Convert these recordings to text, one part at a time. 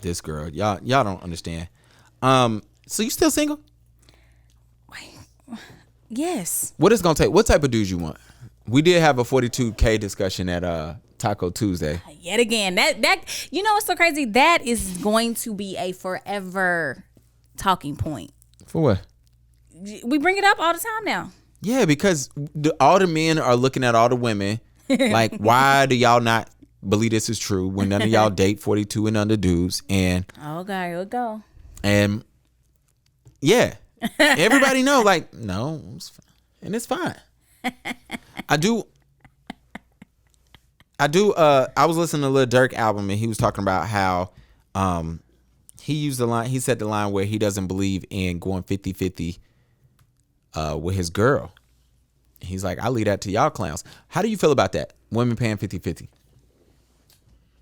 This girl, y'all don't understand. So you still single? Yes. What is gonna take? What type of dudes you want? We did have a 42K discussion at Taco Tuesday. Yet again, that you know what's so crazy? That is going to be a forever talking point. For what? We bring it up all the time now. Yeah, because all the men are looking at all the women like, why do y'all not believe this is true when none of y'all date 42 and under dudes? And okay, here we go. And yeah, everybody know, like, no, and it's fine. I was listening to Lil Durk album, and he was talking about how he said the line where he doesn't believe in going 50-50 with his girl. He's like, I leave that to y'all clowns. How do you feel about that? Women paying 50-50?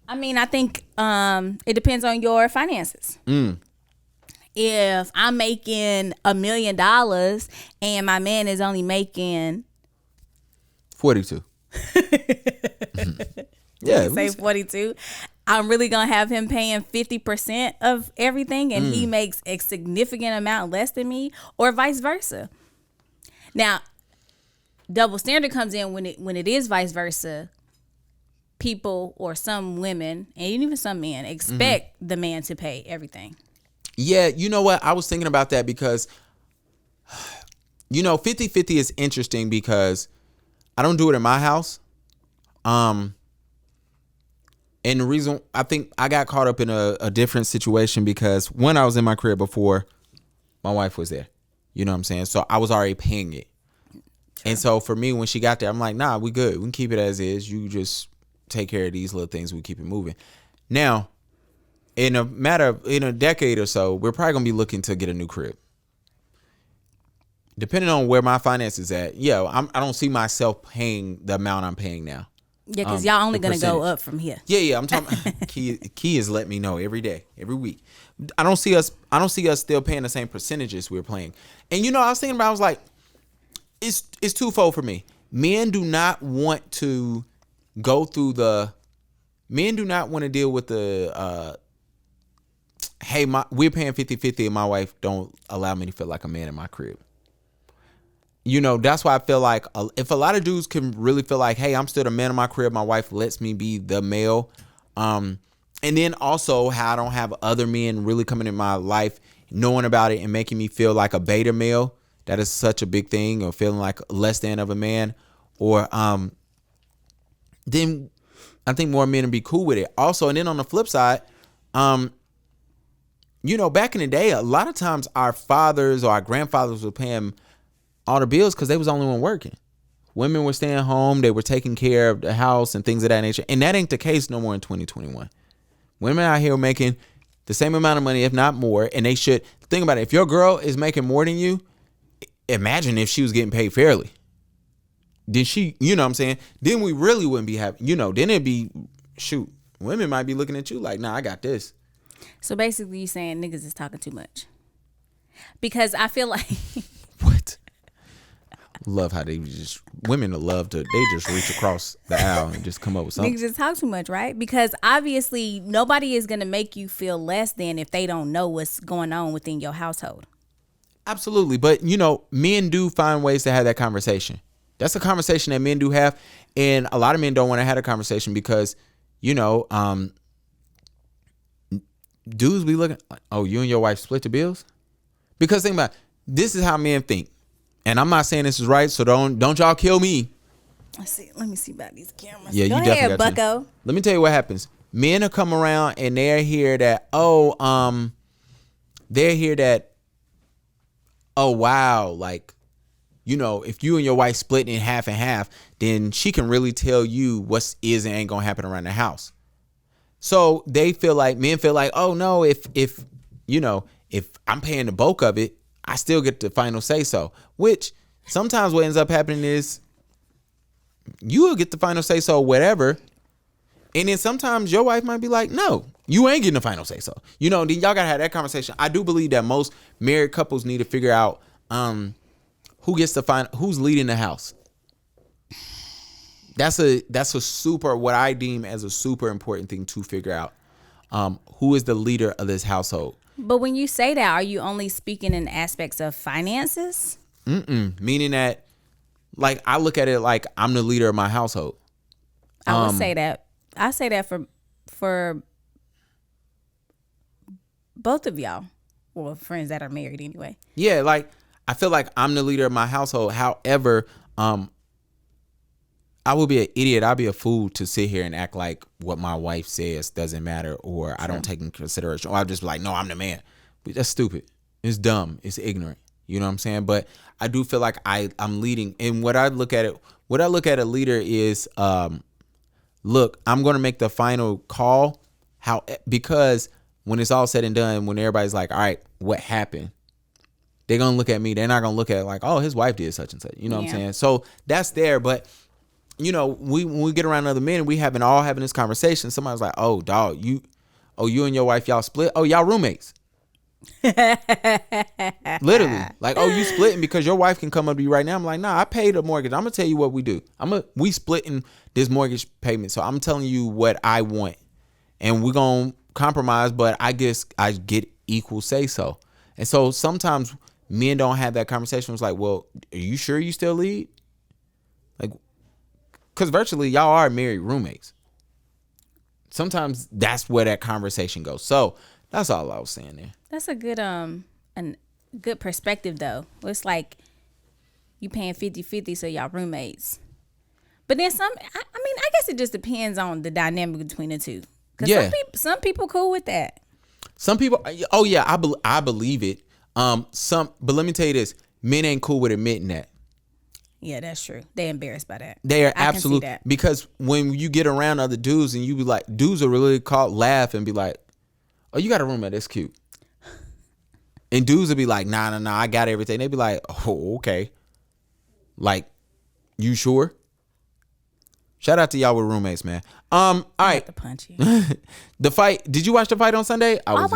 I mean, I think it depends on your finances. If I'm making $1 million and my man is only making 42. Yeah, say 42, I'm really gonna have him paying 50% of everything, and he makes a significant amount less than me, or vice versa. Now, double standard comes in when it is vice versa. People or some women and even some men expect the man to pay everything. Yeah, you know what? I was thinking about that because, 50-50 is interesting because I don't do it in my house. And the reason I think I got caught up in a different situation because when I was in my crib before, my wife was there. You know what I'm saying? So I was already paying it. True. And so for me, when she got there, I'm like, nah, we good. We can keep it as is. You just take care of these little things. We keep it moving. Now, in a decade or so, we're probably going to be looking to get a new crib. Depending on where my finances at, I don't see myself paying the amount I'm paying now. Yeah, because y'all only going to go up from here. Yeah, I'm talking. Key is let me know every day, every week. I don't see us still paying the same percentages we're paying. And I was thinking about, I was like, it's twofold for me. Men do not want to deal with the hey, we're paying 50-50 and my wife don't allow me to feel like a man in my crib. That's why I feel like if a lot of dudes can really feel like, hey, I'm still the man in my crib, my wife lets me be the male. And then also how I don't have other men really coming in my life, knowing about it and making me feel like a beta male. That is such a big thing, or feeling like less than of a man. Or then I think more men would be cool with it. Also, and then on the flip side, back in the day, a lot of times our fathers or our grandfathers were paying all the bills because they was the only one working. Women were staying home. They were taking care of the house and things of that nature. And that ain't the case no more in 2021. Women out here making the same amount of money, if not more. And they should think about it. If your girl is making more than you, imagine if she was getting paid fairly. Then she, what I'm saying? Then we really wouldn't be having, then it'd be, shoot, women might be looking at you like, nah, I got this. So basically you saying niggas is talking too much. Because I feel like... What? Love how women love to, they just reach across the aisle and just come up with something. Niggas just talk too much, right? Because obviously nobody is going to make you feel less than if they don't know what's going on within your household. Absolutely. But, men do find ways to have that conversation. That's a conversation that men do have. And a lot of men don't want to have a conversation because, dudes be looking, oh, you and your wife split the bills? Because think about it, this is how men think. And I'm not saying this is right, so don't y'all kill me. Let me see about these cameras. Yeah, Go you ahead, definitely got bucko. to. Let me tell you what happens. Men will come around and they're here that, oh wow, like, if you and your wife split in half and half, then she can really tell you what is and ain't gonna happen around the house. So men feel like, oh no, if I'm paying the bulk of it, I still get the final say so. Which sometimes what ends up happening is you will get the final say so, whatever. And then sometimes your wife might be like, no, you ain't getting the final say so. Then y'all gotta have that conversation. I do believe that most married couples need to figure out who's leading the house. That's a super, what I deem as a super important thing to figure out. who is the leader of this household. But when you say that, are you only speaking in aspects of finances? Meaning that, like, I look at it like I'm the leader of my household. I would say that. I say that for both of y'all. Well, friends that are married anyway. Yeah, like I feel like I'm the leader of my household. However, I would be an idiot. I'd be a fool to sit here and act like what my wife says doesn't matter, or I don't take in consideration. Or I'd just be like, no, I'm the man. But that's stupid. It's dumb. It's ignorant. You know what I'm saying? But I do feel like I'm leading. And what I look at a leader is, look, I'm going to make the final call. Because when it's all said and done, when everybody's like, all right, what happened? They're going to look at me. They're not going to look at it like, oh, his wife did such and such. You know what I'm saying? So that's there. But, you know, when we get around other men, we all having this conversation. Somebody's like, oh, dog, you and your wife, y'all split. Oh, y'all roommates. Literally. Like, oh, you splitting because your wife can come up to you right now. I'm like, nah, I paid a mortgage. I'm going to tell you what we do. We splitting this mortgage payment. So I'm telling you what I want. And we're going to compromise, but I guess I get equal say so. And so sometimes men don't have that conversation. It's like, well, are you sure you still lead? Like, because virtually y'all are married roommates. Sometimes that's where that conversation goes. So that's all I was saying there. That's a good good perspective though. It's like you paying 50-50, so y'all roommates. But then I guess it just depends on the dynamic between the two. Because some people cool with that. Some people, oh yeah, I believe it. But let me tell you this: men ain't cool with admitting that. Yeah, that's true. They're embarrassed by that. They are absolutely, because when you get around other dudes and you be like, dudes will really laugh and be like, "Oh, you got a roommate? That's cute." And dudes will be like, "Nah, I got everything." They be like, "Oh, okay." Like, you sure? Shout out to y'all with roommates, man. All right. To punch you. The fight. Did you watch the fight on Sunday? I watched